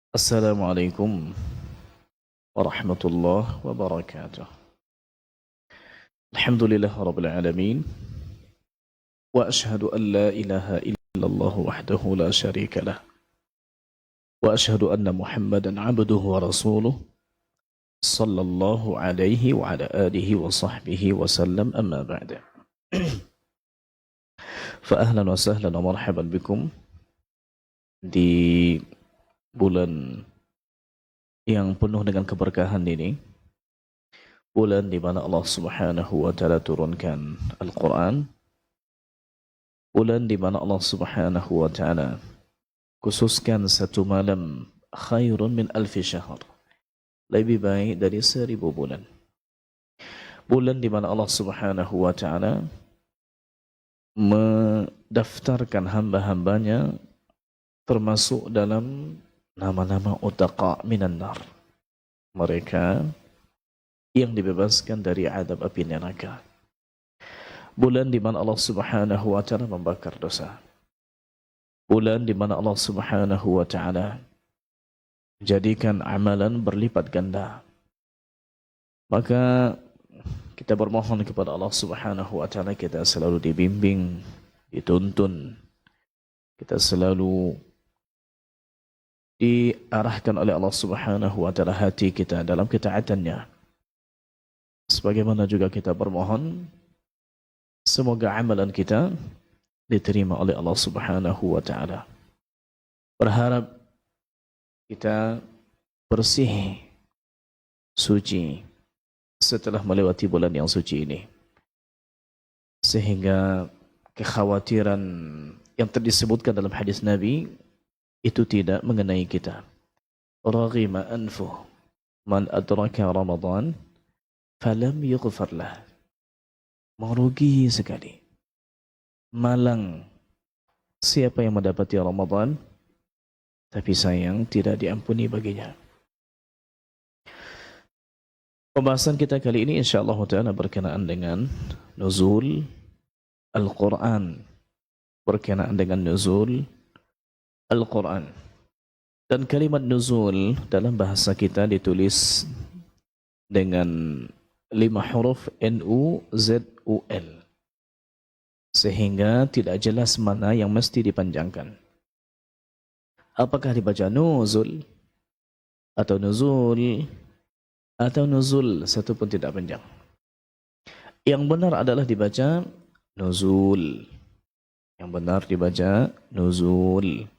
Assalamualaikum warahmatullahi wabarakatuh. Alhamdulillah rabbil alamin wa ashhadu an la ilaha illallah wahdahu la syarika lah wa ashhadu anna Muhammadan abduhu wa rasuluh sallallahu alaihi wa ala alihi wa sahbihi wa sallam amma ba'da. Fa ahlan wa sahlan wa marhaban bikum di bulan yang penuh dengan keberkahan ini, bulan di mana Allah Subhanahu wa taala turunkan Al-Qur'an, bulan di mana Allah Subhanahu wa taala khususkan satu malam khairun min alfi syahr, lebih baik dari 1000 bulan. Bulan di mana Allah Subhanahu wa taala mendaftarkan hamba-hambanya termasuk dalam nama-nama utaqa minan nar, mereka yang dibebaskan dari azab api neraka. Bulan di mana Allah Subhanahu wa taala membakar dosa. Bulan di mana Allah Subhanahu wa taala jadikan amalan berlipat ganda. Maka kita bermohon kepada Allah Subhanahu wa taala, kita selalu dibimbing, dituntun, kita selalu diarahkan oleh Allah Subhanahu wa taala hati kita dalam ketaatannya. Sebagaimana juga kita bermohon semoga amalan kita diterima oleh Allah Subhanahu wa taala. Berharap kita bersih, suci setelah melewati bulan yang suci ini, sehingga kekhawatiran yang disebutkan dalam hadis Nabi itu tidak mengenai kita. Raghima anfuh man adraka Ramadan falam yughfar lah. Merugi sekali, malang siapa yang mendapati Ramadan tapi sayang tidak diampuni baginya. Pembahasan kita kali ini insyaallah taala berkenaan dengan nuzul Al-Quran, berkenaan dengan nuzul Al-Quran. Dan kalimat nuzul dalam bahasa kita ditulis dengan 5 huruf N-U-Z-U-L, sehingga tidak jelas mana yang mesti dipanjangkan. Apakah dibaca nuzul atau nuzul atau nuzul, satu pun tidak panjang. Yang benar adalah dibaca nuzul. Yang benar dibaca nuzul.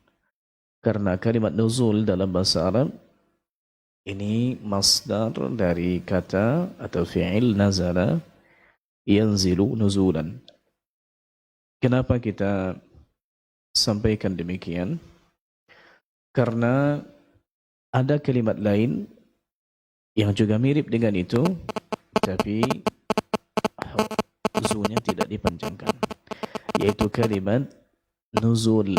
Karena kalimat nuzul dalam bahasa Arab ini masdar dari kata atau fi'il nazala yanzilu nuzulan. Kenapa kita sampaikan demikian? Karena ada kalimat lain yang juga mirip dengan itu, tapi nuzulnya tidak dipanjangkan, yaitu kalimat nuzul.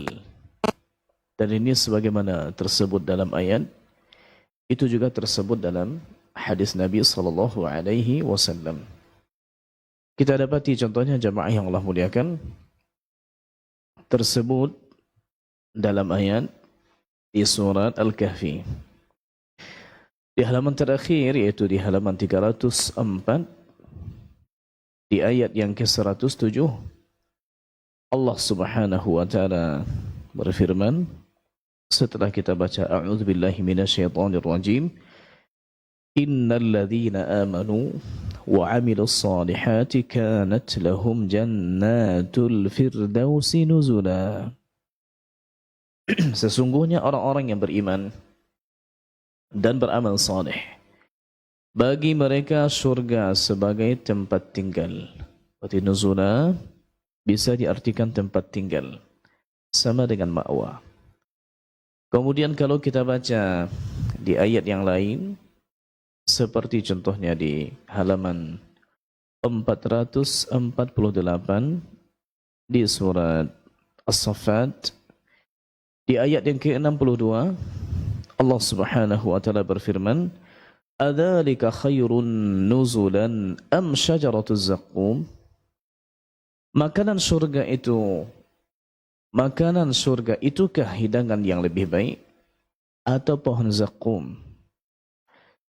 Dan ini sebagaimana tersebut dalam ayat, itu juga tersebut dalam hadis Nabi sallallahu alaihi wasallam. Kita dapati contohnya jamaah yang Allah muliakan tersebut dalam ayat di surat Al-Kahfi. Di halaman terakhir, yaitu di halaman 304, di ayat yang ke-107, Allah Subhanahu wa taala berfirman, setelah kita baca a'udzubillahi minasyaitonirrajim, innal ladzina amanu wa 'amilus solihati kanat lahum jannatul firdausi nuzula. Sesungguhnya orang-orang yang beriman dan beramal saleh, bagi mereka surga sebagai tempat tinggal. Berarti nuzula bisa diartikan tempat tinggal, sama dengan ma'wa. Kemudian kalau kita baca di ayat yang lain, seperti contohnya di halaman 448 di surat As-Saffat, di ayat yang ke-62, Allah Subhanahu wa taala berfirman, adzalika khairun nuzulan am syajaratuz zaqqum. Makanan surga itukah hidangan yang lebih baik, atau pohon zakum.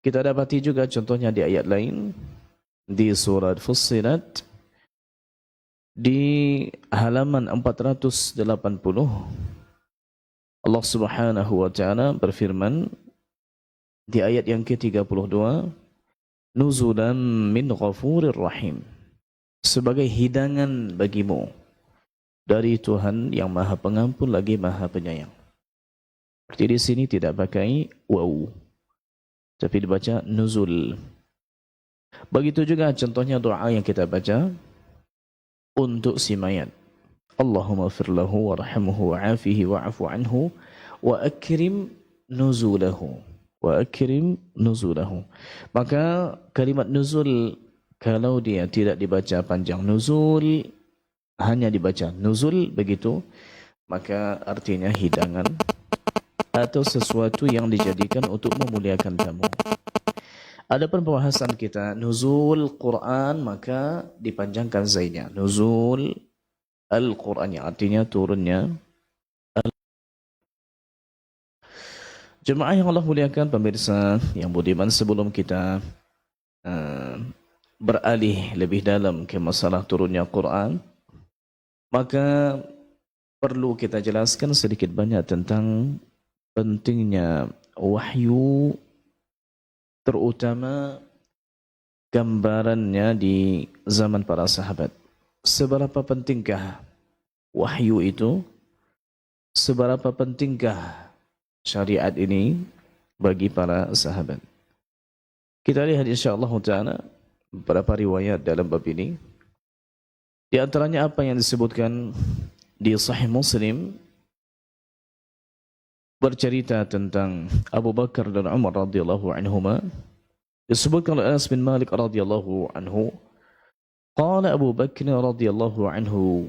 Kita dapati juga contohnya di ayat lain di surat Fussilat di halaman 480 Allah Subhanahu wa taala berfirman di ayat yang ke-32, nuzulan min ghafurir rahim, sebagai hidangan bagimu dari Tuhan yang Maha Pengampun lagi Maha Penyayang. Seperti di sini tidak pakai waw, tapi dibaca nuzul. Begitu juga contohnya doa yang kita baca untuk si mayat. Allahumma fir lahu warhamhu wa'afihi wa'afu anhu wa akrim nuzulahu. Wa akrim nuzulahu. Maka kalimat nuzul kalau dia tidak dibaca panjang nuzul, hanya dibaca nuzul begitu, maka artinya hidangan atau sesuatu yang dijadikan untuk memuliakan tamu. Adapun pembahasan kita nuzul Quran, maka dipanjangkan zaidnya. Nuzul Al-Quran yang artinya turunnya. Jemaah yang Allah muliakan, pemirsa yang budiman, sebelum kita beralih lebih dalam ke masalah turunnya Quran, maka perlu kita jelaskan sedikit banyak tentang pentingnya wahyu, terutama gambarannya di zaman para sahabat. Seberapa pentingkah wahyu itu? Seberapa pentingkah syariat ini bagi para sahabat? Kita lihat insyaAllah ta'ala beberapa riwayat dalam bab ini. Di antaranya apa yang disebutkan di Sahih Muslim, bercerita tentang Abu Bakar dan Umar radhiyallahu anhuma. Disebutkan oleh Anas bin Malik radhiyallahu anhu, qala Abu Bakar radhiyallahu anhu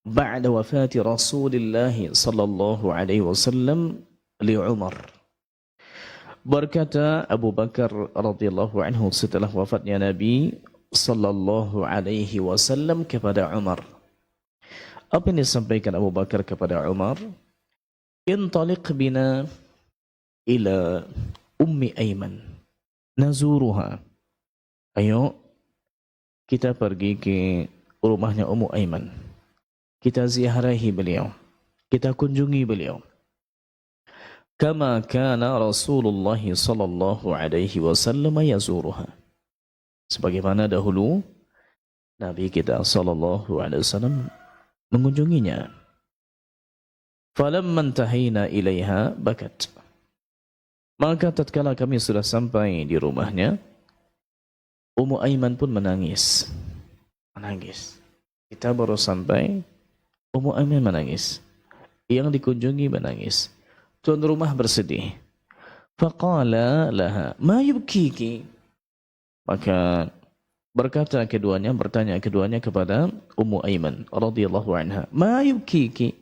ba'da wafati Rasulillah sallallahu alaihi wasallam li Umar. Berkata Abu Bakar radhiyallahu anhu setelah wafatnya Nabi sallallahu alaihi wasallam kepada Umar. Apa yang disampaikan Abu Bakar kepada Umar? Intaliq bina ila Ummi Aiman nazuruha. Ayo kita pergi ke rumahnya Ummu Aiman. Kita ziarahi beliau. Kita kunjungi beliau. Kama kana Rasulullah sallallahu alaihi wasallam yazuruha. Sebagaimana dahulu Nabi kita sallallahu alaihi wasallam mengunjunginya. Falamma intahina ilaiha bakat. Maka tatkala kami sudah sampai di rumahnya, Ummu Aiman pun menangis. Menangis. Kita baru sampai, Ummu Aiman menangis. Yang dikunjungi menangis. Tuan rumah bersedih. Faqala laha, ma yubkiki? Maka berkata keduanya, bertanya keduanya kepada Ummu Aiman radhiyallahu anha, ma yubkiki?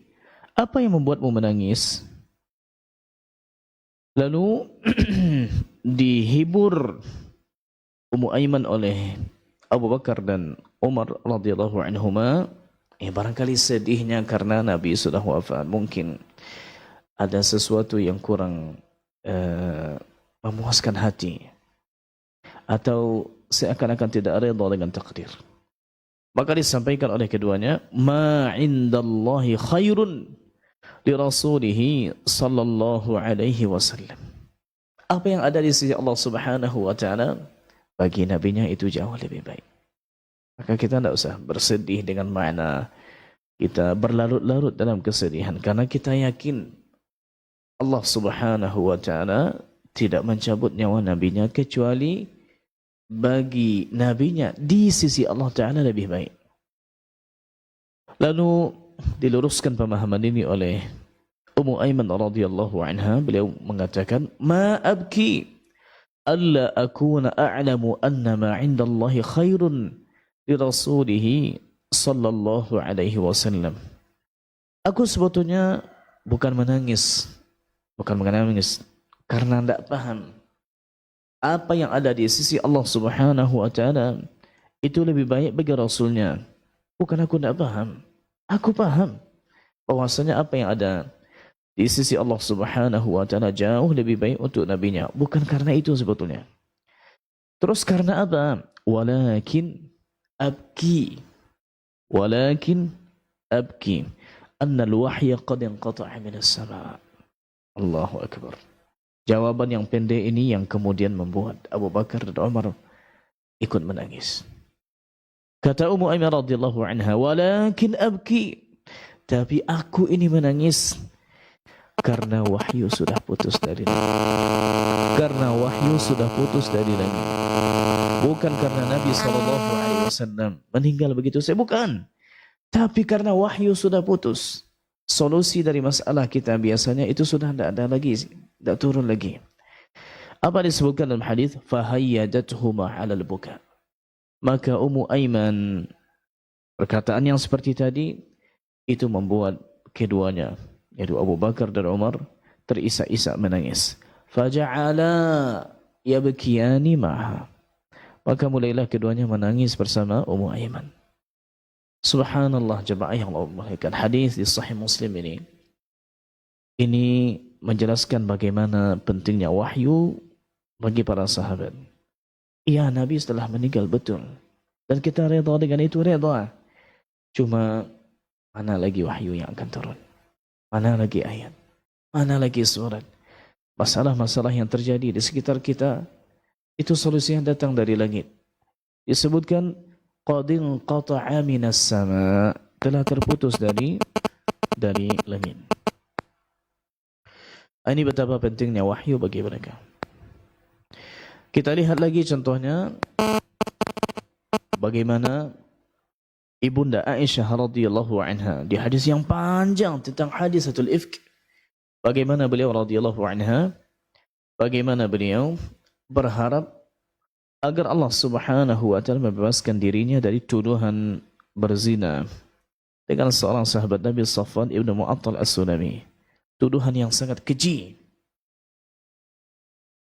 Apa yang membuatmu menangis? Lalu dihibur Ummu Aiman oleh Abu Bakar dan Umar radhiyallahu anhuma. Barangkali sedihnya karena Nabi sudah wafat. Mungkin ada sesuatu yang kurang memuaskan hati, atau seakan-akan tidak reda dengan takdir. Maka disampaikan oleh keduanya, ma indallahi khairun li rasulihi sallallahu alaihi wasallam. Apa yang ada di sisi Allah Subhanahu wa taala bagi nabinya itu jauh lebih baik. Maka kita tidak usah bersedih dengan makna kita berlarut-larut dalam kesedihan, karena kita yakin Allah Subhanahu wa taala tidak mencabut nyawa nabinya kecuali bagi nabinya di sisi Allah taala lebih baik. Lalu diluruskan pemahaman ini oleh Ummu Aiman radhiyallahu anha. Beliau mengatakan, ma abki alla akuna a'lamu anna ma 'indallahi khairun li rasulih sallallahu alaihi wasallam. Aku sebetulnya bukan menangis karena tidak paham apa yang ada di sisi Allah Subhanahu wa taala itu lebih baik bagi Rasulnya. Bukan aku tidak paham. Aku paham bahwasanya apa yang ada di sisi Allah Subhanahu wa taala jauh lebih baik untuk nabinya. Bukan karena itu sebetulnya. Terus karena apa? Walakin abki. Walakin abki anna al-wahya qad inqata'a min as-sama'. Allahu akbar. Jawaban yang pendek ini yang kemudian membuat Abu Bakar dan Umar ikut menangis. Kata Ummu Aiman radhiyallahu anha, walakin abki, tapi aku ini menangis karena wahyu sudah putus dari langit. Karena wahyu sudah putus dari langit. Bukan karena Nabi SAW meninggal begitu saja, bukan. Tapi karena wahyu sudah putus. Solusi dari masalah kita biasanya itu sudah tidak ada lagi, tidak turun lagi. Apa disebutkan dalam hadis? Fahayyadathuma 'alal buka. Maka Ummu Aiman, perkataan yang seperti tadi itu membuat keduanya, yaitu Abu Bakar dan Umar, terisak-isak menangis. Faja'ala yabkiyani ma'ha. Maka mulailah keduanya menangis bersama Ummu Aiman. Subhanallah, jemaah yang Allah muliakan. Hadis di Sahih Muslim ini menjelaskan bagaimana pentingnya wahyu bagi para sahabat. Iya, Nabi setelah meninggal, betul. Dan kita reda dengan itu, reda. Cuma mana lagi wahyu yang akan turun? Mana lagi ayat? Mana lagi surat? Masalah-masalah yang terjadi di sekitar kita, itu solusi yang datang dari langit. Disebutkan, qadin qata'a minas sama', telah terputus dari langit. Ini betapa pentingnya wahyu bagi mereka. Kita lihat lagi contohnya bagaimana Ibunda Aisyah radhiyallahu anha di hadis yang panjang tentang hadisatul ifk. Bagaimana beliau radhiyallahu anha, bagaimana beliau berharap agar Allah Subhanahu wa taala membebaskan dirinya dari tuduhan berzina dengan seorang sahabat Nabi Safwan ibnu Mu'attal As-Sulami. Tuduhan yang sangat keji.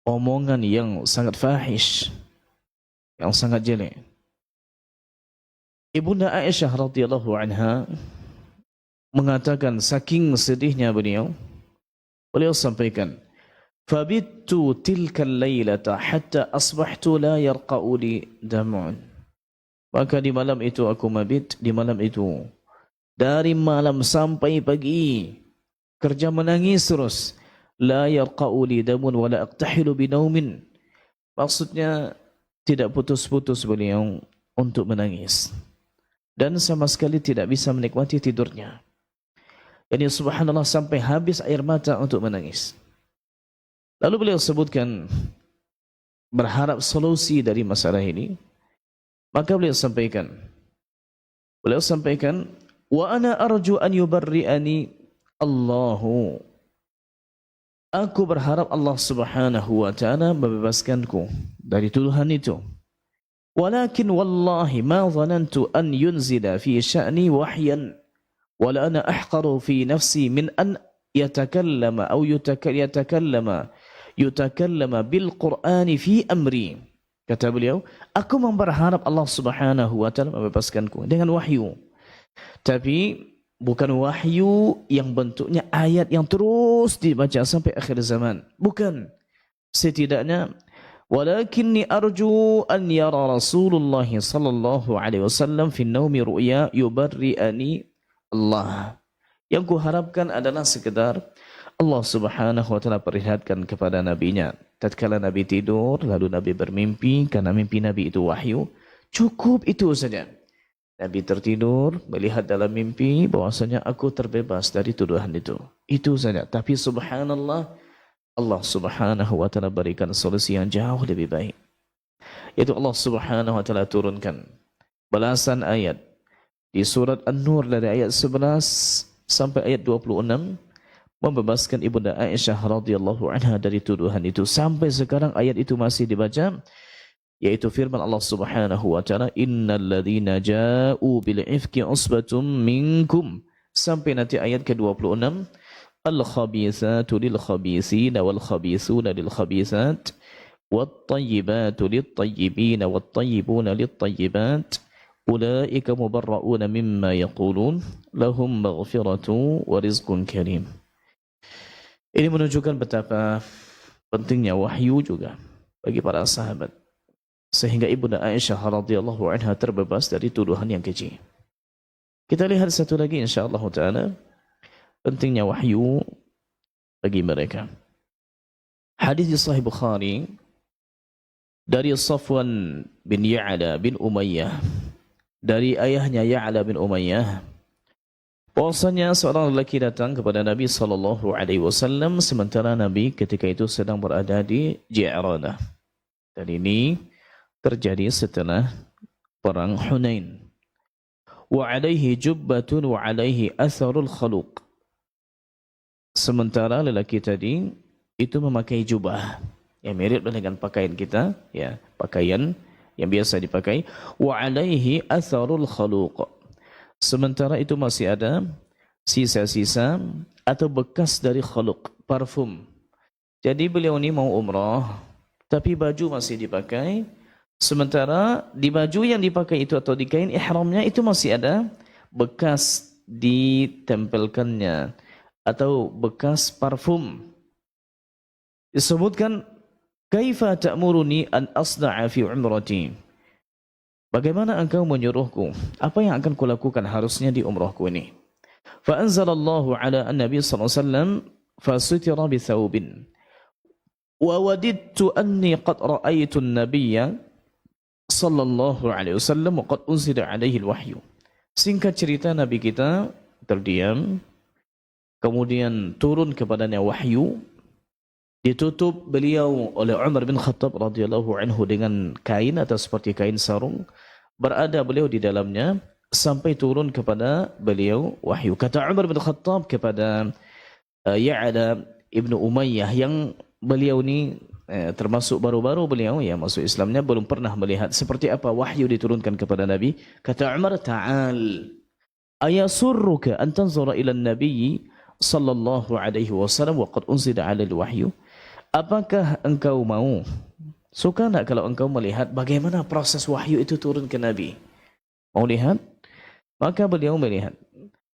Omongan yang sangat fahish, yang sangat jelek. Ibunda Aisyah radhiyallahu anha mengatakan saking sedihnya beliau sampaikan, "Fabittu tilka al-lailata hatta asbahtu la yarqa'u li dam'un." Maka di malam itu aku mabit, di malam itu dari malam sampai pagi kerja menangis terus. La yarqa'u li damun wa la aqtahilu binaumin. Maksudnya tidak putus-putus beliau untuk menangis. Dan sama sekali tidak bisa menikmati tidurnya. Jadi subhanallah sampai habis air mata untuk menangis. Lalu beliau sebutkan berharap solusi dari masalah ini. Maka beliau sampaikan, wa ana arju an yubarri'ani Allahu. Aku berharap Allah Subhanahu wa taala membebaskanku dari tuduhan itu. Walakin wallahi ma dhanantu an yunzila fi sya'ni wahyan wala ana ahqaru fi nafsi min an yatakallama aw yutakallama bil Qur'ani fi amri. Kata beliau, aku berharap Allah Subhanahu wa taala membebaskanku dengan wahyu. Tapi bukan wahyu yang bentuknya ayat yang terus dibaca sampai akhir zaman. Bukan. Setidaknya, walakinni arju an yara Rasulullah sallallahu alaihi wasallam fi naumi ru'ya yubarri'ani Allah. Yang kuharapkan adalah sekedar Allah Subhanahu wa taala perlihatkan kepada nabinya tatkala Nabi tidur lalu Nabi bermimpi, karena mimpi Nabi itu wahyu. Cukup itu saja. Nabi tertidur, melihat dalam mimpi bahwasanya aku terbebas dari tuduhan itu. Itu saja. Tapi subhanallah, Allah Subhanahu wa taala berikan solusi yang jauh lebih baik. Yaitu Allah Subhanahu wa taala turunkan balasan ayat di surat An-Nur dari ayat 11 sampai ayat 26 membebaskan Ibunda Aisyah radhiyallahu anha dari tuduhan itu. Sampai sekarang ayat itu masih dibaca. Yaitu firman Allah Subhanahu wa taala, innal ladzina ja'u bil ifki usbatum minkum, sampai nanti ayat ke-26, al khabithatu lil khabithina wal khabithuna lil khabithat wat tayyibatu lit tayyibina wat tayyibuna lit tayyibat ulaika mubarra'una mimma yaqulun lahum maghfiratu wa rizqun karim. Ini menunjukkan betapa pentingnya wahyu juga bagi para sahabat, sehingga Ibunda Aisyah radhiyallahu anha terbebas dari tuduhan yang keji. Kita lihat satu lagi insyaallah taala pentingnya wahyu bagi mereka. Hadis di Sahih Bukhari dari Safwan bin Ya'la bin Umayyah, dari ayahnya Ya'la bin Umayyah, bahwasanya seorang lelaki datang kepada Nabi SAW sementara Nabi ketika itu sedang berada di Ji'ranah. Dan ini terjadi setelah perang Hunain. Wa alaihi jubbatun wa alaihi atharul khaluq. Sementara lelaki tadi itu memakai jubah yang mirip dengan pakaian kita, ya, pakaian yang biasa dipakai. Wa alaihi atharul khaluq. Sementara itu masih ada sisa-sisa atau bekas dari khaluq, parfum. Jadi beliau ini mau umrah, tapi baju masih dipakai. Sementara di baju yang dipakai itu atau di kain ihramnya itu masih ada bekas ditempelkannya atau bekas parfum. Disebutkan, kaifa ta'muruni an asna'a fi umrati? Bagaimana engkau menyuruhku? Apa yang akan kulakukan harusnya di umrahku ini? Fa anzalallahu ala an-nabi sallallahu alaihi wasallam fasutira bi thawbin. Wa wadidtu anni qad ra'aytu an-nabiyya sallallahu alaihi wasallam wa qad unzila alaihi al-wahyu. Singkat cerita, Nabi kita terdiam, kemudian turun kepadanya wahyu, ditutup beliau oleh Umar bin Khattab radhiyallahu anhu dengan kain atau seperti kain sarung, berada beliau di dalamnya sampai turun kepada beliau wahyu. Kata Umar bin Khattab kepada Ya'la ibnu Umayyah, yang beliau ini termasuk baru-baru beliau ya masuk Islamnya, belum pernah melihat seperti apa wahyu diturunkan kepada Nabi. Kata Umar, ta'al ayasurruka an tanzura ila an-nabiy sallallahu alaihi wasallam wa qad unzila 'alaihi wahyu? Apakah engkau mau, suka tak kalau engkau melihat bagaimana proses wahyu itu turun ke Nabi? Mau lihat? Maka beliau melihat.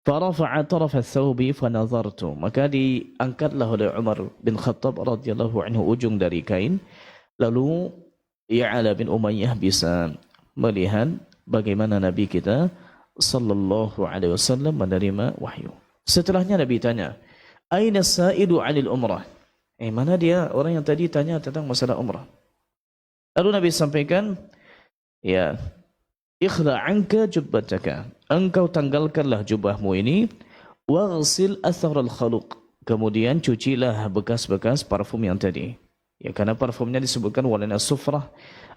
Farafa'a taraf ath-thawbi fanazartu. Maka diangkatlah oleh Umar bin Khattab radhiyallahu anhu ujung dari kain. Lalu Ya'la bin Umayyah bisa melihat bagaimana Nabi kita sallallahu alaihi wasallam menerima wahyu. Setelahnya Nabi tanya, "Aina as-sa'ilu 'anil umrah?" Mana dia orang yang tadi tanya tentang masalah umrah? Lalu Nabi sampaikan, ya, ikhla anka jubbataka. Engkau tanggalkanlah jubahmu ini, waghsil atharal khaluq. Kemudian cucilah bekas-bekas parfum yang tadi. Ya, karena parfumnya disebutkan warna sufrah,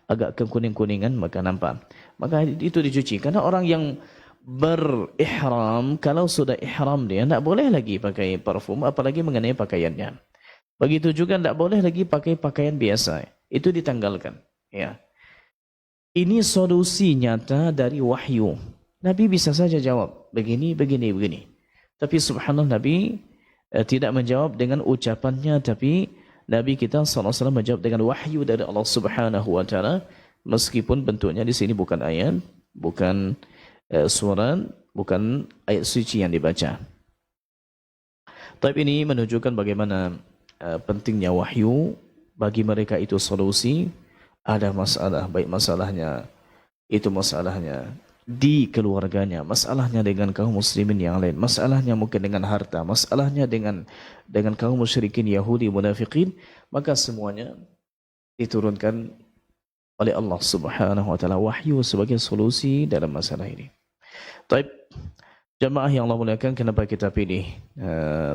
agak kekuning-kuningan maka nampak. Maka itu dicuci. Karena orang yang berihram, kalau sudah ihram dia tidak boleh lagi pakai parfum, apalagi mengenai pakaiannya. Begitu juga tidak boleh lagi pakai pakaian biasa. Itu ditanggalkan. Ya. Ini solusi nyata dari wahyu. Nabi bisa saja jawab, begini, begini, begini. Tapi subhanallah Nabi tidak menjawab dengan ucapannya, tapi Nabi kita SAW menjawab dengan wahyu dari Allah Subhanahu wa taala, meskipun bentuknya di sini bukan ayat, bukan surat, bukan ayat suci yang dibaca. Tapi ini menunjukkan bagaimana pentingnya wahyu bagi mereka. Itu solusi. Ada masalah, baik masalahnya itu masalahnya di keluarganya, masalahnya dengan kaum muslimin yang lain, masalahnya mungkin dengan harta, masalahnya dengan kaum musyrikin Yahudi munafikin, maka semuanya diturunkan oleh Allah Subhanahu wa taala wahyu sebagai solusi dalam masalah ini. Baik, jamaah yang Allah muliakan, kenapa kita pilih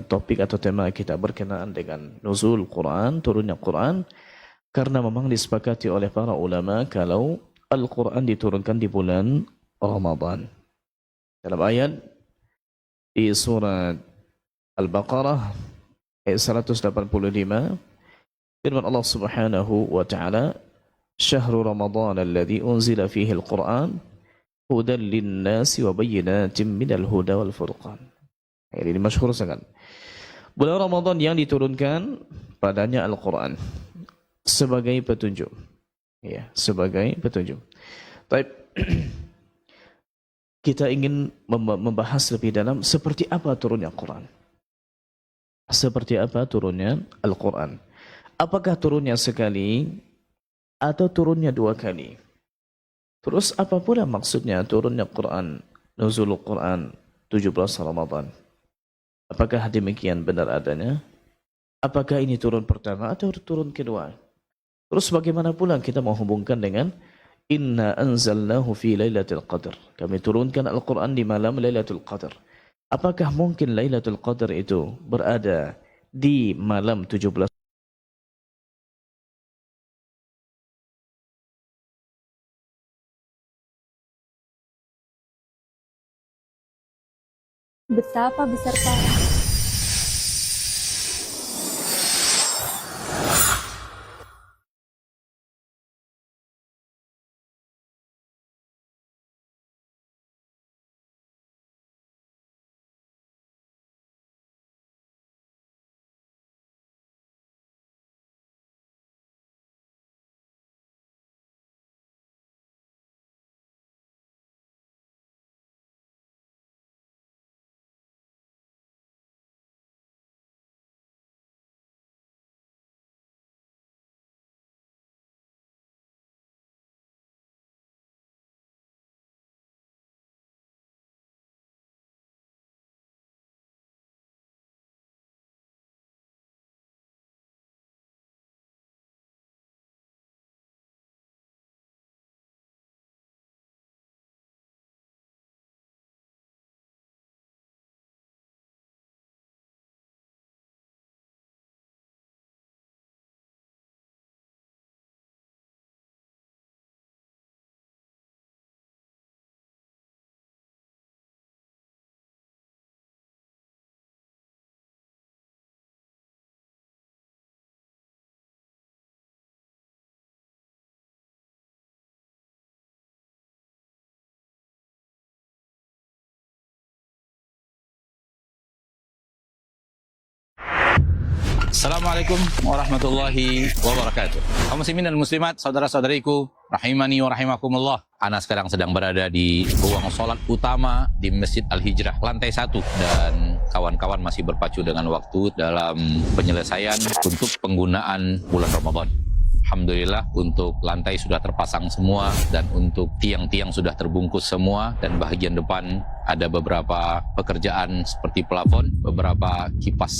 topik atau tema kita berkenaan dengan nuzul Quran, turunnya Quran? Karena memang disepakati oleh para ulama kalau Al-Quran diturunkan di bulan Ramadan. Dalam ayat di surat Al-Baqarah ayat 185, firman Allah Subhanahu wa taala, "Syahrul Ramadan alladzi unzila fihi al-Quran hudan lin-nasi wa bayyinatin minal huda wal furqan." Ini masyhur sangat. Bulan Ramadan yang diturunkan padanya Al-Quran sebagai petunjuk, ya, sebagai petunjuk. Baik, kita ingin membahas lebih dalam seperti apa turunnya Quran. Seperti apa turunnya Al-Quran? Apakah turunnya sekali atau turunnya 2 kali? Terus apa pula maksudnya turunnya Quran, nuzulul Quran 17 Ramadan? Apakah demikian benar adanya? Apakah ini turun pertama atau turun kedua? Terus bagaimana pula kita menghubungkan dengan Inna anzalnahu fi lailatul qadr. Kami turunkan Al-Quran di malam Lailatul Qadar. Apakah mungkin Lailatul Qadar itu berada di malam 17? Betapa besar pahala. Assalamualaikum warahmatullahi wabarakatuh. Kaum muslimin dan muslimat, saudara-saudariku, rahimani wa rahimakumullah. Ana sekarang sedang berada di ruang sholat utama di Masjid Al-Hijrah, lantai 1. Dan kawan-kawan masih berpacu dengan waktu dalam penyelesaian untuk penggunaan bulan Ramadan. Alhamdulillah untuk lantai sudah terpasang semua dan untuk tiang-tiang sudah terbungkus semua, dan bagian depan ada beberapa pekerjaan seperti plafon, beberapa kipas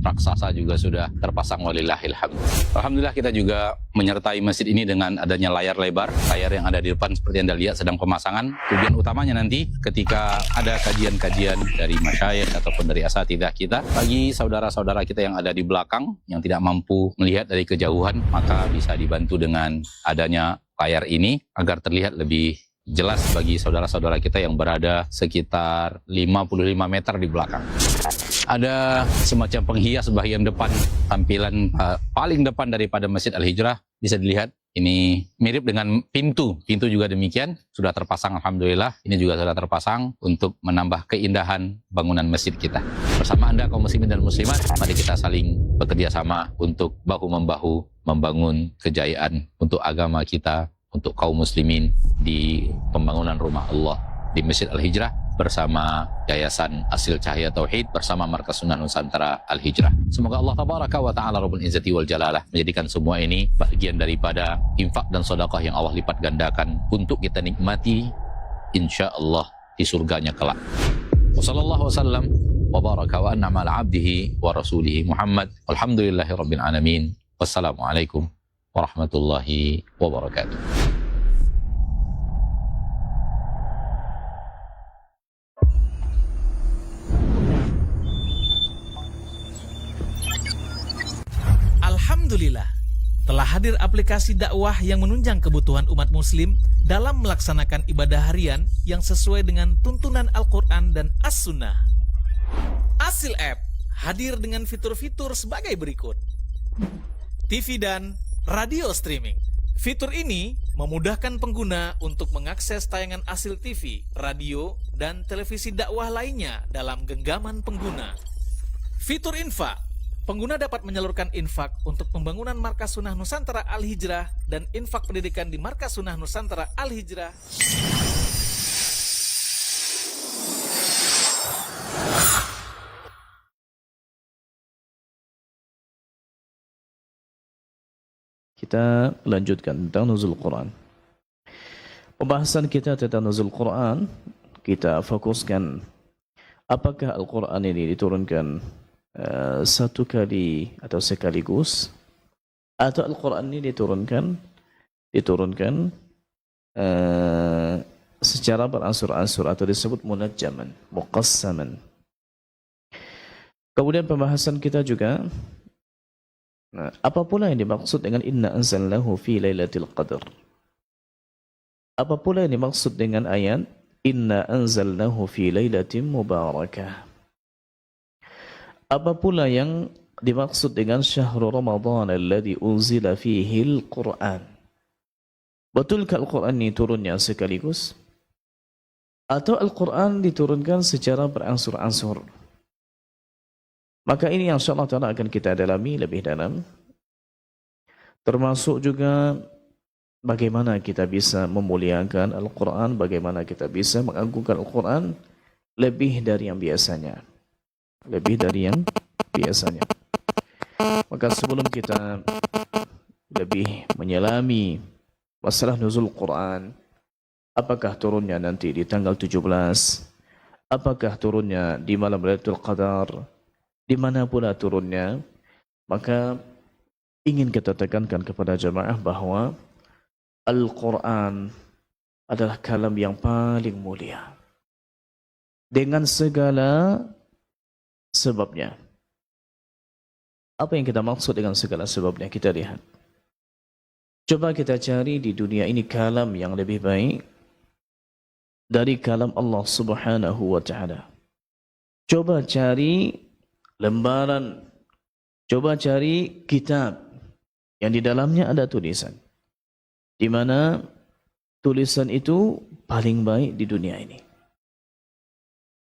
raksasa juga sudah terpasang, walillahil hamd. Alhamdulillah kita juga menyertai masjid ini dengan adanya layar lebar. Layar yang ada di depan seperti Anda lihat sedang pemasangan. Tujuan utamanya nanti ketika ada kajian-kajian dari masyayikh ataupun dari asatidzah kita, bagi saudara-saudara kita yang ada di belakang yang tidak mampu melihat dari kejauhan, maka bisa dibantu dengan adanya layar ini agar terlihat lebih jelas bagi saudara-saudara kita yang berada sekitar 55 meter di belakang. Ada semacam penghias bagian depan, tampilan paling depan daripada Masjid Al-Hijrah bisa dilihat. Ini mirip dengan pintu juga demikian sudah terpasang, alhamdulillah. Ini juga sudah terpasang untuk menambah keindahan bangunan masjid kita. Bersama Anda kaum muslimin dan muslimat, mari kita saling bekerja sama untuk bahu-membahu membangun kejayaan untuk agama kita, untuk kaum muslimin di pembangunan rumah Allah di Masjid Al-Hijrah bersama Yayasan Hasil Cahaya Tauhid bersama Markas Sunnah Nusantara Al-Hijrah. Semoga Allah Tabaraka wa Ta'ala Rabbul Izzati wal Jalalah menjadikan semua ini bagian daripada infak dan sedekah yang Allah lipat gandakan untuk kita nikmati insyaallah di surganya kelak. Wassallallahu wasallam wa baraka wa an'ama ala abdihi wa rasulihi Muhammad. Alhamdulillahi rabbil alamin. Wassalamualaikum warahmatullahi wabarakatuh. Alhamdulillah, telah hadir aplikasi dakwah yang menunjang kebutuhan umat muslim dalam melaksanakan ibadah harian yang sesuai dengan tuntunan Al-Quran dan As-Sunnah. Asil App hadir dengan fitur-fitur sebagai berikut: TV dan radio streaming. Fitur ini memudahkan pengguna untuk mengakses tayangan Asil TV, radio, dan televisi dakwah lainnya dalam genggaman pengguna. Fitur infak. Pengguna dapat menyalurkan infak untuk pembangunan Markas Sunnah Nusantara Al-Hijrah dan infak pendidikan di Markas Sunnah Nusantara Al-Hijrah. kita lanjutkan tentang nuzul Quran. Pembahasan kita tentang nuzul Quran, kita fokuskan apakah Al-Quran ini diturunkan satu kali atau sekaligus, atau Al-Quran ini diturunkan secara beransur-ansur atau disebut munajjaman, muqassaman. Kemudian pembahasan kita juga apa pula yang dimaksud dengan inna anzalnahu fi lailatul qadar. Apa pula yang dimaksud dengan ayat inna anzalnahu fi lailatin mubarakah. Apa pula yang dimaksud dengan syahrul Ramadan alladhi unzila fihi al-Quran. Betulkah Al-Quran ini turunnya sekaligus? Atau Al-Quran diturunkan secara beransur-ansur? Maka ini yang insyaAllah ta'ala akan kita dalami lebih dalam. Termasuk juga bagaimana kita bisa memuliakan Al-Quran, bagaimana kita bisa mengagungkan Al-Quran lebih dari yang biasanya. Lebih dari yang biasanya. Maka sebelum kita lebih menyelami masalah nuzul Quran, apakah turunnya nanti di tanggal 17, apakah turunnya di malam Lailatul Qadar, di mana pula turunnya, maka ingin kita tekankan kepada jemaah bahwa Al-Quran adalah kalam yang paling mulia dengan segala sebabnya. Apa yang kita maksud dengan segala sebabnya? Kita lihat. Coba kita cari di dunia ini kalam yang lebih baik dari kalam Allah Subhanahu wa ta'ala. Coba cari lembaran, coba cari kitab yang di dalamnya ada tulisan, di mana tulisan itu paling baik di dunia ini,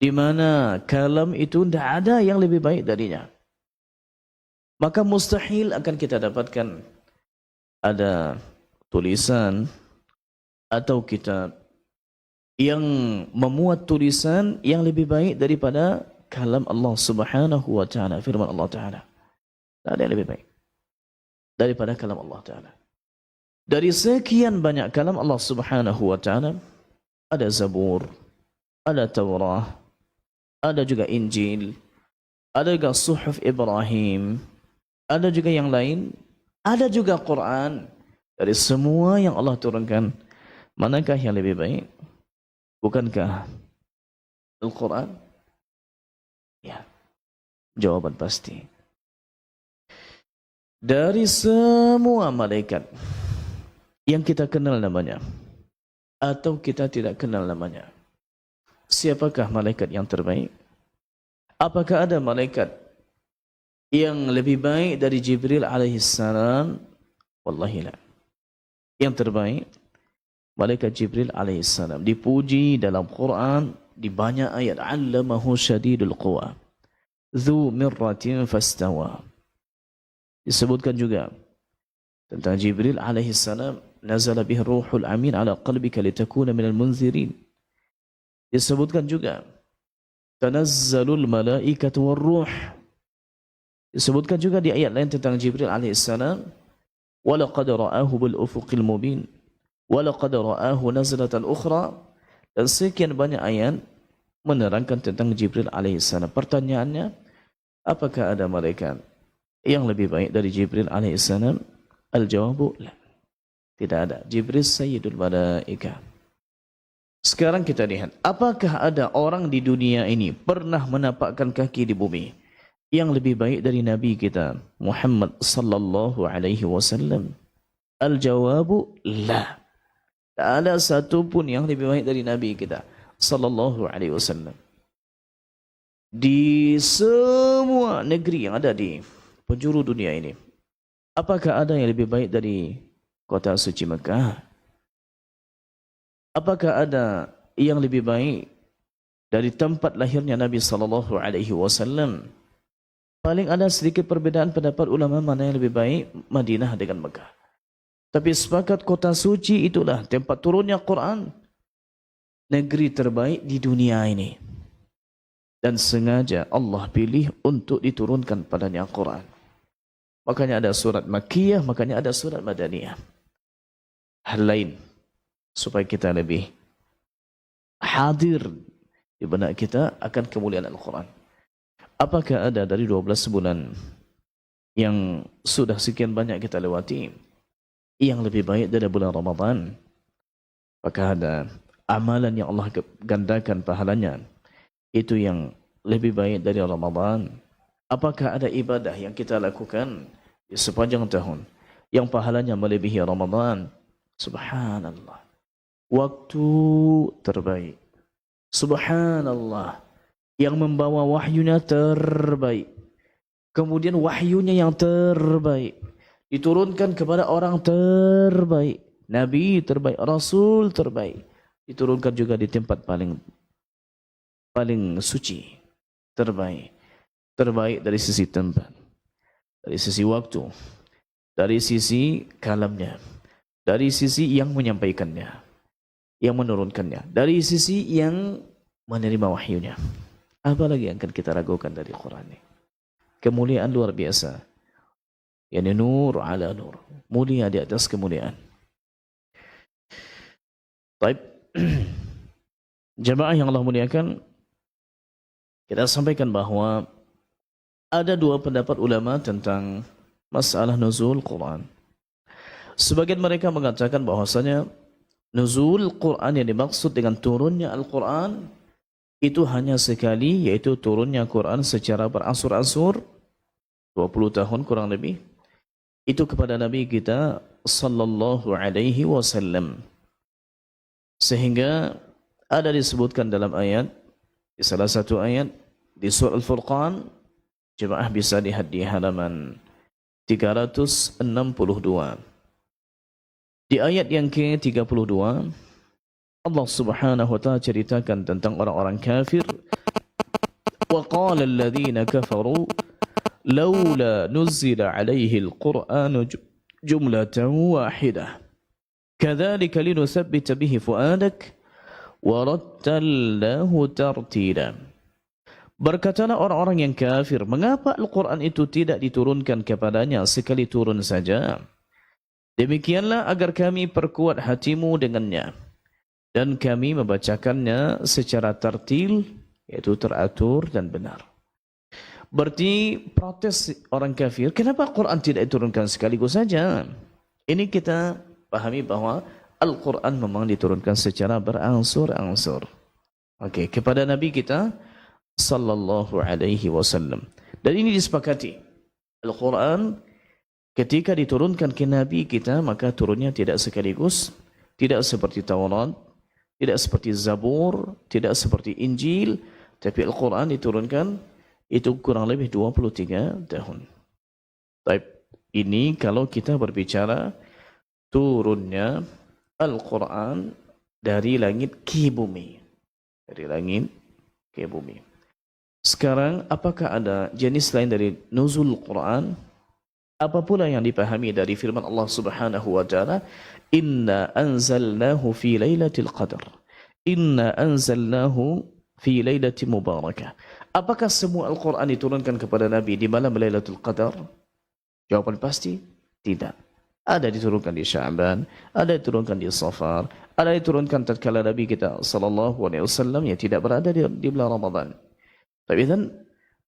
di mana kalam itu tidak ada yang lebih baik darinya. Maka mustahil akan kita dapatkan ada tulisan atau kitab yang memuat tulisan yang lebih baik daripada kalam Allah Subhanahu wa ta'ala, firman Allah ta'ala. Tak ada yang lebih baik daripada kalam Allah ta'ala. Dari sekian banyak kalam Allah Subhanahu wa ta'ala, ada Zabur, ada Taurah, ada juga Injil, ada juga Suhuf Ibrahim, ada juga yang lain, ada juga Quran. Dari semua yang Allah turunkan, manakah yang lebih baik? Bukankah Al-Quran? Ya, jawaban pasti. Dari semua malaikat yang kita kenal namanya atau kita tidak kenal namanya, siapakah malaikat yang terbaik? Apakah ada malaikat yang lebih baik dari Jibril alaihissalam? Wallahi la. Yang terbaik malaikat Jibril alaihissalam, dipuji dalam Quran di banyak ayat. Allamahu syadidul quwa dzu mirratin fastawa. Disebutkan juga tentang Jibril alaihissalam, nazala bihi ruhul amin ala qalbika litakuna minal munzirin. Disebutkan juga tanazzalul malaikatu warruh. Disebutkan juga di ayat lain tentang Jibril alaihissalam, walaqad ra'ahu bil ufuqil mubin walaqad ra'ahu nazlatan ukhra. Dan sekian banyak ayat menerangkan tentang Jibril alaihissalam. Pertanyaannya, apakah ada malaikat yang lebih baik dari Jibril alaihissalam? Al-jawabu la. Tidak ada. Jibril sayyidul malaika. Sekarang kita lihat, apakah ada orang di dunia ini pernah menapakkan kaki di bumi yang lebih baik dari Nabi kita Muhammad sallallahu alaihi wasallam? Al-jawabu la. Tak ada satu pun yang lebih baik dari Nabi kita sallallahu alaihi wasallam. Di semua negeri yang ada di penjuru dunia ini, apakah ada yang lebih baik dari kota suci Mekah? Apakah ada yang lebih baik dari tempat lahirnya Nabi sallallahu alaihi wasallam? Paling ada sedikit perbedaan pendapat ulama mana yang lebih baik, Madinah dengan Mekah. Tapi sepakat kota suci itulah tempat turunnya Quran, negeri terbaik di dunia ini. Dan sengaja Allah pilih untuk diturunkan padanya Quran. makanya ada surat Makkiyah, makanya ada surat Madaniyah. Hal lain supaya kita lebih hadir di benak kita akan kemuliaan Al-Quran. Apakah ada dari 12 bulan yang sudah sekian banyak kita lewati yang lebih baik dari bulan Ramadan? Apakah ada amalan yang Allah gandakan pahalanya itu yang lebih baik dari Ramadan? Apakah ada ibadah yang kita lakukan di sepanjang tahun yang pahalanya melebihi Ramadan? Subhanallah. Waktu terbaik. Subhanallah. Yang membawa wahyunya terbaik. Kemudian wahyunya yang terbaik diturunkan kepada orang terbaik, Nabi terbaik, Rasul terbaik, diturunkan juga di tempat paling suci, terbaik dari sisi tempat, dari sisi waktu, dari sisi kalamnya, dari sisi yang menyampaikannya, yang menurunkannya, dari sisi yang menerima wahyunya. Apa lagi yang akan kita ragukan dari Quran ini? Kemuliaan luar biasa. Yani nur ala nur. Mulia di atas kemuliaan. Baik. Jemaah yang Allah muliakan, kita sampaikan bahwa ada dua pendapat ulama tentang masalah nuzul Quran. Sebagian mereka mengatakan bahwasanya nuzul Quran yang dimaksud dengan turunnya Al-Quran itu hanya sekali, yaitu turunnya Quran secara beransur-ansur 20 tahun kurang lebih, itu kepada Nabi kita sallallahu alaihi wasallam. Sehingga ada disebutkan dalam ayat, di salah satu ayat di surah Al-Furqan, jemaah bisa lihat di halaman 362. Di ayat yang ke-32, Allah Subhanahu wa taala ceritakan tentang orang-orang kafir. Wa qala alladhina kafaru laula nuzila alaihi al-Qur'anu jumlatan wahidah kadzalika linuthabbita bihi fuadak wa rattalnahu tartila. Berkatalah orang-orang yang kafir, mengapa Al-Quran itu tidak diturunkan kepadanya sekali turun saja? Demikianlah agar kami perkuat hatimu dengannya, dan kami membacakannya secara tartil, yaitu teratur dan benar. Berarti protes orang kafir, kenapa Al-Quran tidak diturunkan sekaligus saja? Ini kita pahami bahwa Al-Quran memang diturunkan secara berangsur-angsur. Oke, kepada Nabi kita sallallahu alaihi wasallam. Dan ini disepakati. Al-Quran ketika diturunkan ke Nabi kita, maka turunnya tidak sekaligus, tidak seperti Taurat, tidak seperti Zabur, tidak seperti Injil, tapi Al-Quran diturunkan itu kurang lebih 23 tahun. Baik, ini kalau kita berbicara turunnya Al-Quran dari langit ke bumi. Dari langit ke bumi. Sekarang, apakah ada jenis lain dari nuzul Quran? Apa pula yang dipahami dari firman Allah Subhanahu wa taala, "Inna anzalnahu fi lailatul qadar." Inna anzalnahu fi lailatin mubarakah. Apakah semua Al-Quran diturunkan kepada Nabi di malam Lailatul Qadar? Jawaban pasti tidak. Ada diturunkan di Sya'ban, ada diturunkan di Safar, ada diturunkan tatkala Nabi kita sallallahu alaihi wasallam yang tidak berada di bulan Ramadan. Tapi dan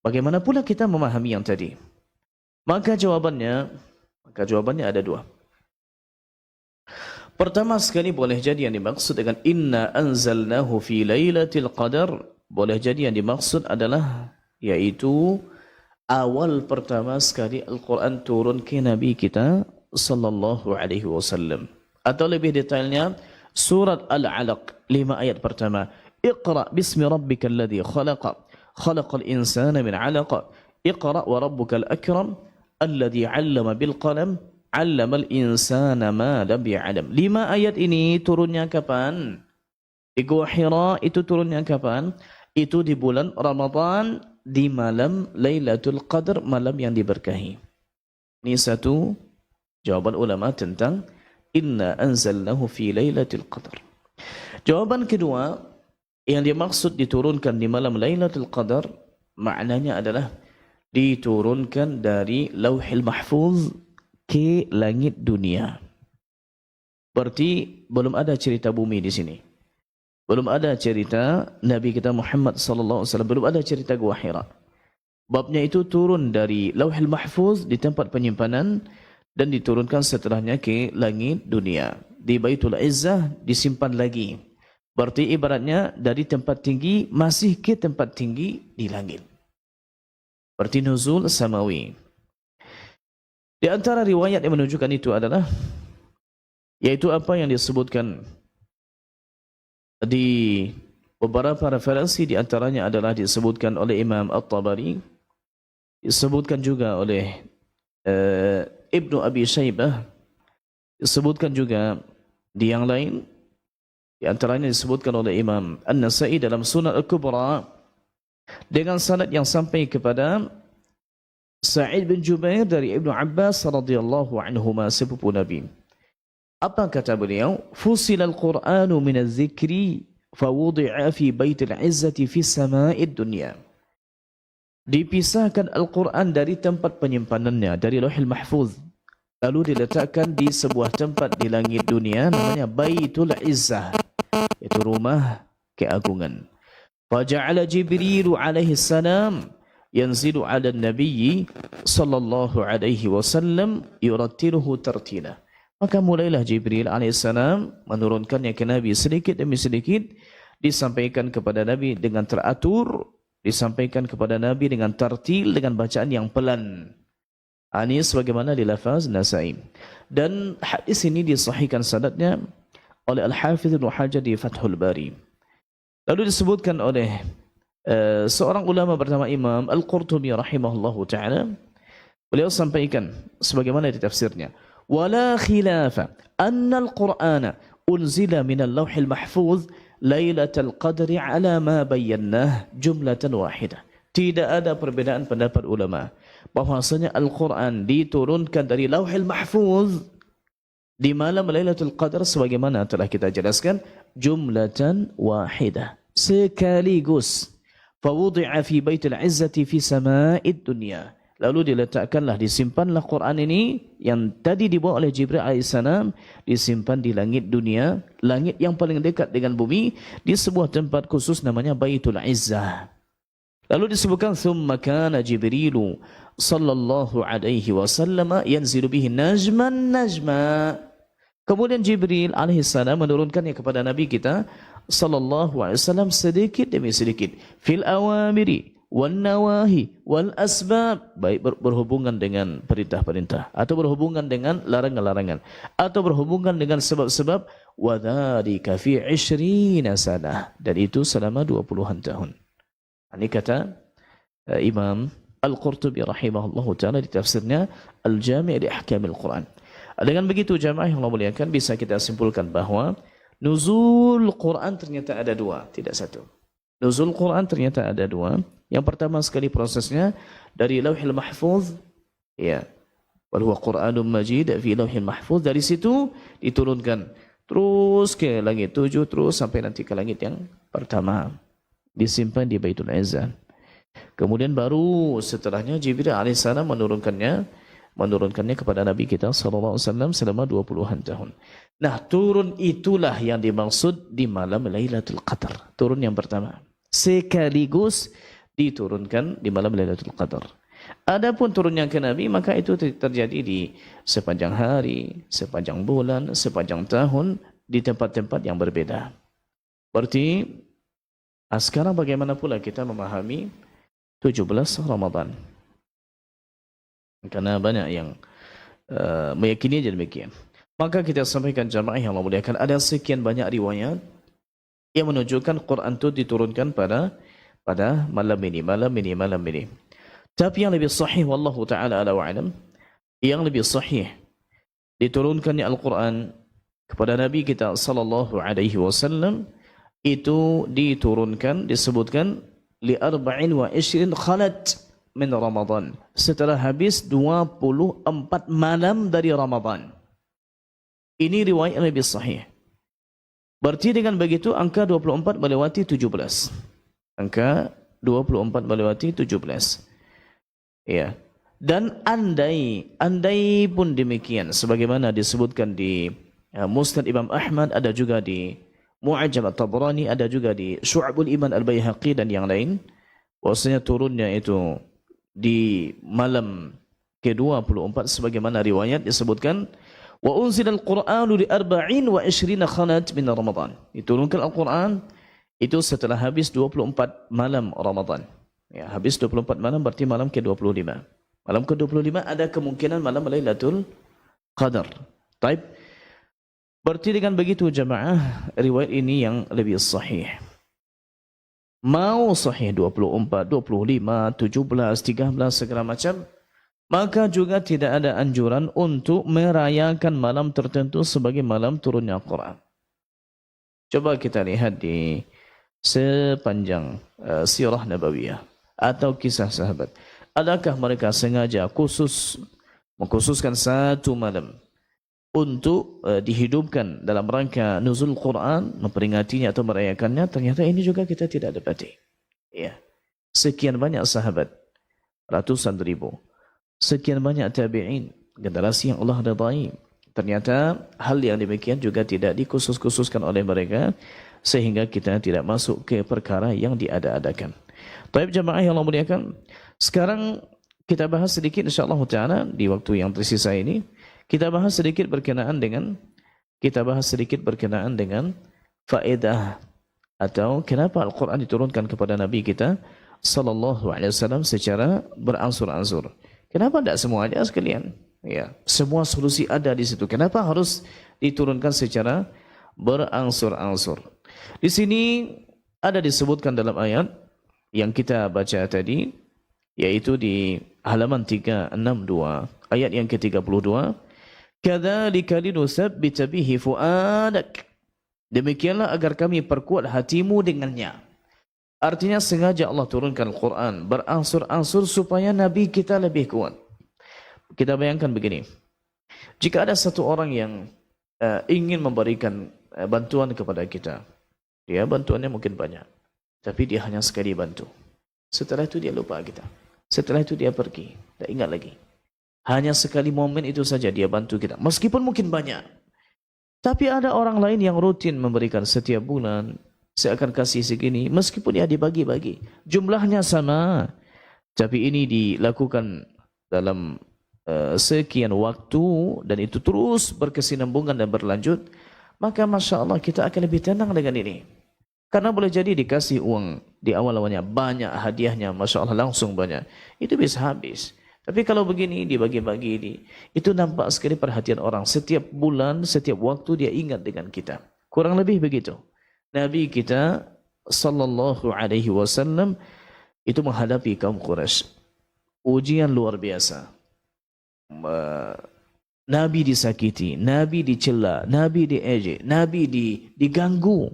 bagaimana pula kita memahami yang tadi? Maka jawabannya ada dua. Pertama sekali, boleh jadi yang dimaksud dengan inna anzalnahu fi lailatul qadar, boleh jadi yang dimaksud adalah yaitu awal pertama sekali Al-Quran turun ke Nabi kita sallallahu alaihi wasallam. Atau lebih detailnya surat Al-Alaq 5 ayat pertama. Iqra bismi rabbikal ladzi khalaqa khalaqal insana min 'alaq. Iqra wa rabbukal akram alladzi 'allama bil qalam 'allamal insana ma lam ya'lam. 5 ayat ini turunnya kapan? Di Gua Hira itu turunnya kapan? Itu di bulan Ramadan, di malam Lailatul Qadar, malam yang diberkahi. Ini satu jawaban ulama tentang inna anzalnahu fi Lailatul Qadar. Jawaban kedua, yang dimaksud diturunkan di malam Lailatul Qadar, maknanya adalah diturunkan dari Lauhil Mahfuz ke langit dunia. Berarti belum ada cerita bumi di sini. Belum ada cerita Nabi kita Muhammad sallallahu alaihi wasallam, belum ada cerita Gua Hira. Babnya itu turun dari Lauhil Mahfuz di tempat penyimpanan dan diturunkan setelahnya ke langit dunia. Di Baitul Izzah disimpan lagi. Berarti ibaratnya dari tempat tinggi masih ke tempat tinggi di langit. Berarti nuzul samawi. Di antara riwayat yang menunjukkan itu adalah yaitu apa yang disebutkan di beberapa referensi, di antaranya adalah disebutkan oleh Imam At-Tabari, disebutkan juga oleh Ibnu Abi Syaibah, disebutkan juga di yang lain, di antaranya disebutkan oleh Imam An-Nasai dalam Sunan Al-Kubra dengan sanad yang sampai kepada Sa'id bin Jubair dari Ibnu Abbas radhiyallahu anhuma, sepupu Nabi. Apa kata beliau? Fusilal Qur'anu min az-zikri fawudi'a fi baitil izzati fi sama'id dunya. Dipisahkan Al-Quran dari tempat penyimpanannya, dari Lauhil Mahfuz, lalu diletakkan di sebuah tempat di langit dunia namanya Baitul Izzah, itu rumah keagungan. Faja'ala Jibril alaihi salam yanzilu 'ala an-nabiy sallallahu alaihi wasallam yurattiluhu tartila. Maka mulailah Jibril alaihissalam menurunkannya ke Nabi sedikit demi sedikit, disampaikan kepada Nabi dengan teratur, disampaikan kepada Nabi dengan tartil, dengan bacaan yang pelan. Ini sebagaimana di lafaz Nasai. Dan hadis ini disahihkan sanadnya oleh Al-Hafidh Ibnu Hajar di Fathul Bari. Lalu disebutkan oleh seorang ulama bernama Imam Al-Qurtubi rahimahullahu ta'ala. Beliau sampaikan sebagaimana di tafsirnya. ولا خلاف أن القرآن أنزل من اللوح المحفوظ ليلة القدر على ما بيناه جملة واحدة. Tidak ada perbedaan pendapat ulama bahwasanya Al-Quran diturunkan dari Lauhil Mahfuz di malam Lailatul Qadar sebagaimana telah kita jelaskan, jumlatan wahidah, sekaligus. Fawudi'a fi baitil izzati fi sama'id dunya. Lalu diletakkanlah, disimpanlah Quran ini yang tadi dibawa oleh Jibril alaihissalam, disimpan di langit dunia, langit yang paling dekat dengan bumi, di sebuah tempat khusus namanya Baitul Izzah. Lalu disebutkan thumma kana Jibrilu sallallahu alaihi wasallam yanzilu bihi najman najma. Kemudian Jibril alaihissalam menurunkannya kepada Nabi kita sallallahu alaihi wasallam sedikit demi sedikit, fil awamiri wal nawahi wal asbab, baik berhubungan dengan perintah-perintah atau berhubungan dengan larangan-larangan atau berhubungan dengan sebab-sebab, wa dzalika fi 20 sanah, dan itu selama 20-an tahun. Ini kata Imam Al-Qurtubi rahimahullahu taala di tafsirnya Al-Jami' li Ahkamil Quran. Dengan begitu jamaah yang Allah muliakan, bisa kita simpulkan bahwa nuzul Quran ternyata ada dua, tidak satu. Nuzul Quran ternyata ada dua. Yang pertama sekali prosesnya dari Lauhil Mahfuz, ya, wal huwa Qur'anun Majid fi Lauhil Mahfuz, dari situ diturunkan terus ke langit 7, terus sampai nanti ke langit yang pertama, disimpan di Baitul Izzah. Kemudian baru setelahnya Jibril alaihissalam menurunkannya kepada Nabi kita sallallahu alaihi wasallam selama 20-an tahun. Nah, turun itulah yang dimaksud di malam Lailatul Qadar. Turun yang pertama sekaligus diturunkan di malam Lailatul Qadar. Adapun turunnya ke Nabi, maka itu terjadi di sepanjang hari, sepanjang bulan, sepanjang tahun, di tempat-tempat yang berbeda. Berarti sekarang bagaimana pula kita memahami 17 Ramadan? Karena banyak yang meyakini demikian. Maka kita sampaikan jamaah yang Allah muliakan, ada sekian banyak riwayat yang menunjukkan Quran itu diturunkan pada malam ini. Tapi yang lebih sahih, wallahu ta'ala ala wa'alam, yang lebih sahih diturunkannya Al-Quran kepada Nabi kita sallallahu alaihi wasallam itu diturunkan, disebutkan li 24 khalat min Ramadan, setelah habis 24 malam dari Ramadan. Ini riwayat yang lebih sahih. Berarti dengan begitu angka 24 melewati 17. Angka 24 melewati 17. Ya. Dan andai pun demikian sebagaimana disebutkan di Musnad Imam Ahmad, ada juga di Mu'jam At-Tabrani, ada juga di Syu'abul Iman Al-Baihaqi dan yang lain, bahwasanya turunnya itu di malam ke-24 sebagaimana riwayat disebutkan, wa unzila al-Qur'anu li 24 khanat min Ramadan. Diturunkan Al-Qur'an itu setelah habis 24 malam Ramadan. Ya, habis 24 malam berarti malam ke-25. Malam ke-25 ada kemungkinan malam Lailatul Qadar. Baik. Berarti dengan begitu jamaah, riwayat ini yang lebih sahih. Mau sahih 24, 25, 17, 13 segala macam, maka juga tidak ada anjuran untuk merayakan malam tertentu sebagai malam turunnya Al-Quran. Coba kita lihat di sepanjang sirah Nabawiyah atau kisah sahabat. Adakah mereka sengaja mengkhususkan satu malam untuk dihidupkan dalam rangka nuzul Quran, memperingatinya atau merayakannya? Ternyata ini juga kita tidak dapati. Ya. Sekian banyak sahabat, ratusan ribu, sekian banyak tabi'in, generasi yang Allah ridai. Ternyata hal yang demikian juga tidak dikhususkan oleh mereka, sehingga kita tidak masuk ke perkara yang diada-adakan. Baik jamaah yang Allah muliakan, sekarang kita bahas sedikit insyaAllah ta'ala di waktu yang tersisa ini. Kita bahas sedikit berkenaan dengan faedah atau kenapa Al-Quran diturunkan kepada Nabi kita sallallahu alaihi wasallam secara beransur-ansur. Kenapa tidak semuanya sekalian? Ya, semua solusi ada di situ. Kenapa harus diturunkan secara beransur-ansur? Di sini ada disebutkan dalam ayat yang kita baca tadi, yaitu di halaman 362, ayat yang ke-32. Kadzalika linusabbita bihi fuadak. Demikianlah agar kami perkuat hatimu dengannya. Artinya sengaja Allah turunkan Al-Quran beransur-ansur supaya Nabi kita lebih kuat. Kita bayangkan begini. Jika ada satu orang yang ingin memberikan bantuan kepada kita, dia bantuannya mungkin banyak, tapi dia hanya sekali bantu. Setelah itu dia lupa kita. Setelah itu dia pergi, tak ingat lagi. Hanya sekali momen itu saja dia bantu kita. Meskipun mungkin banyak. Tapi ada orang lain yang rutin memberikan setiap bulan. Saya akan kasih segini. Meskipun dia dibagi-bagi. Jumlahnya sama. Tapi ini dilakukan dalam sekian waktu. Dan itu terus berkesinambungan dan berlanjut. Maka Masya Allah kita akan lebih tenang dengan ini. Karena boleh jadi dikasih uang di awal-awalnya. Banyak hadiahnya. Masya Allah langsung banyak. Itu bisa habis. Tapi kalau begini dibagi-bagi, itu nampak sekali perhatian orang. Setiap bulan, setiap waktu dia ingat dengan kita. Kurang lebih begitu. Nabi kita sallallahu alaihi wasallam itu menghadapi kaum Quraisy. Ujian luar biasa. Nabi disakiti, Nabi dicela, Nabi diejek, Nabi diganggu.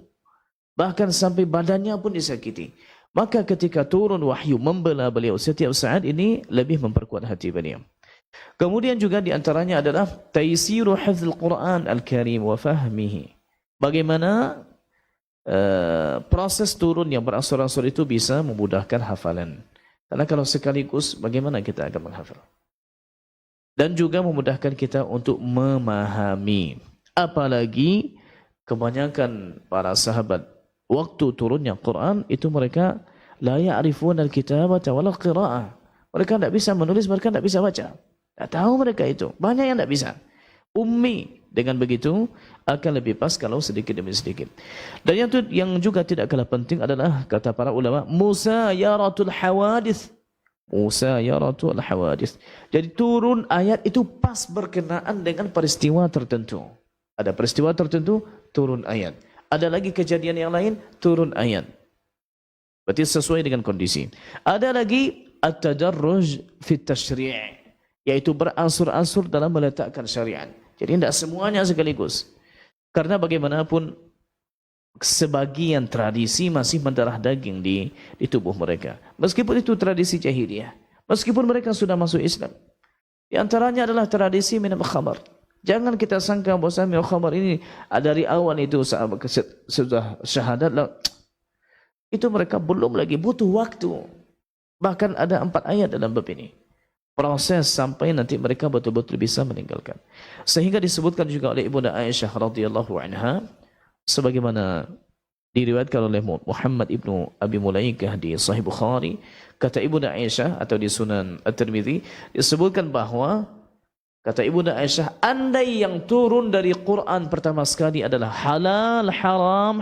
Bahkan sampai badannya pun disakiti. Maka ketika turun wahyu membela beliau setiap saat, ini lebih memperkuat hati beliau. Kemudian juga diantaranya adalah Taisiru Hifdzul Quran Al-Karim wa Fahmihi. Bagaimana proses turun yang beransur-ansur itu bisa memudahkan hafalan. Karena kalau sekaligus, bagaimana kita akan menghafal? Dan juga memudahkan kita untuk memahami. Apalagi kebanyakan para sahabat waktu turunnya Quran itu mereka la ya'rifun al-kitabata wal qira'ah. Mereka tidak bisa menulis, mereka tidak bisa baca. Tak tahu mereka itu. Banyak yang tidak bisa. Ummi. Dengan begitu akan lebih pas kalau sedikit demi sedikit. Dan yang juga tidak kalah penting adalah kata para ulama musayaratul hawadits. Musayaratul hawadits. Jadi turun ayat itu pas berkenaan dengan peristiwa tertentu. Ada peristiwa tertentu, turun ayat. Ada lagi kejadian yang lain, turun ayat. Berarti sesuai dengan kondisi. Ada lagi at-tadarruj fi tashri', yaitu beransur-ansur dalam meletakkan syariat. Jadi tidak semuanya sekaligus. Karena bagaimanapun sebagian tradisi masih mendarah daging di tubuh mereka. Meskipun itu tradisi jahiliyah. Meskipun mereka sudah masuk Islam. Di antaranya adalah tradisi minum khamar. Jangan kita sangka bahwa minum khamar ini dari awal itu sudah syahadat. Itu mereka belum lagi, butuh waktu. Bahkan ada 4 ayat dalam bab ini. proses sampai nanti mereka betul-betul bisa meninggalkan. Sehingga disebutkan juga oleh Ibunda Aisyah radhiyallahu anha sebagaimana diriwayatkan oleh Muhammad ibnu Abi Mulaikah di Sahih Bukhari, kata Ibunda Aisyah atau di Sunan At-Tirmidzi disebutkan bahwa kata Ibunda Aisyah, andai yang turun dari Quran pertama sekali adalah halal haram,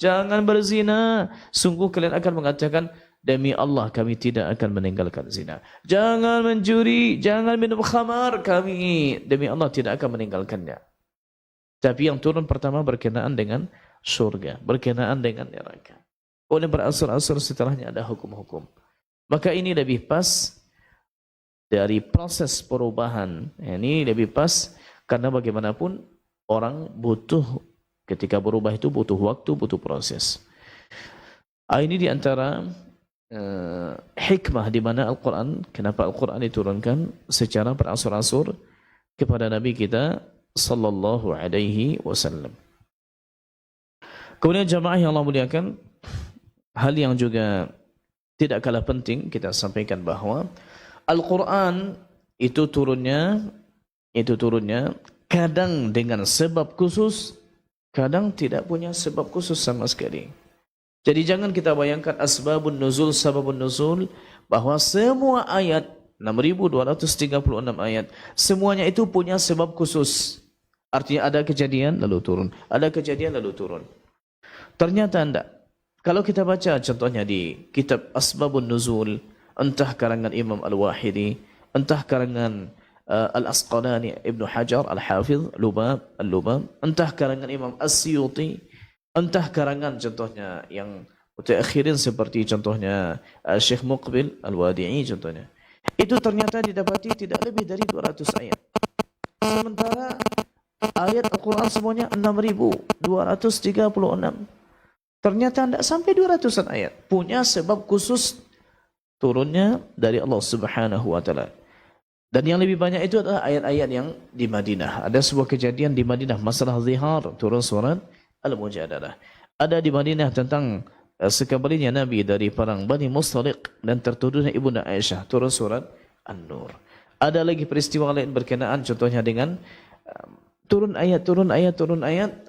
jangan berzina, sungguh kalian akan mengatakan, demi Allah kami tidak akan meninggalkan zina. Jangan mencuri, jangan minum khamar, kami demi Allah tidak akan meninggalkannya. Tapi yang turun pertama berkenaan dengan surga, berkenaan dengan neraka. Oleh beransur-ansur setelahnya ada hukum-hukum. Maka ini lebih pas dari proses perubahan. Ini lebih pas karena bagaimanapun orang butuh, ketika berubah itu butuh waktu, butuh proses. Ini diantara hikmah di mana Al-Quran, kenapa Al-Quran diturunkan secara beransur-ansur kepada Nabi kita sallallahu alaihi wasallam. Kemudian jamaah yang Allah muliakan, hal yang juga tidak kalah penting kita sampaikan bahwa Al-Quran itu turunnya kadang dengan sebab khusus, kadang tidak punya sebab khusus sama sekali. Jadi jangan kita bayangkan asbabun nuzul, sababun nuzul, bahwa semua ayat 6.236 ayat semuanya itu punya sebab khusus. Artinya ada kejadian lalu turun, ada kejadian lalu turun. Ternyata tidak. Kalau kita baca contohnya di kitab Asbabun Nuzul, entah karangan Imam Al-Wahidi, entah karangan Al-Asqalani Ibnu Hajar Al-Hafidh Al-Lubab, entah karangan Imam As-Suyuti, entah karangan contohnya yang mutaakhirin seperti contohnya Syekh Muqbil Al-Wadi'i contohnya. Itu ternyata didapati tidak lebih dari 200 ayat. Sementara ayat Al-Quran semuanya 6.236. Ternyata tidak sampai 200-an ayat. Punya sebab khusus turunnya dari Allah Subhanahu wa taala. Dan yang lebih banyak itu adalah ayat-ayat yang di Madinah. Ada sebuah kejadian di Madinah, masalah zihar, turun surat Al-Mujadalah. Ada di Madinah tentang sekembalinya Nabi dari perang Bani Mustaliq dan tertuduhnya Ibunda Aisyah, turun surat An-Nur. Ada lagi peristiwa lain berkenaan contohnya dengan turun ayat,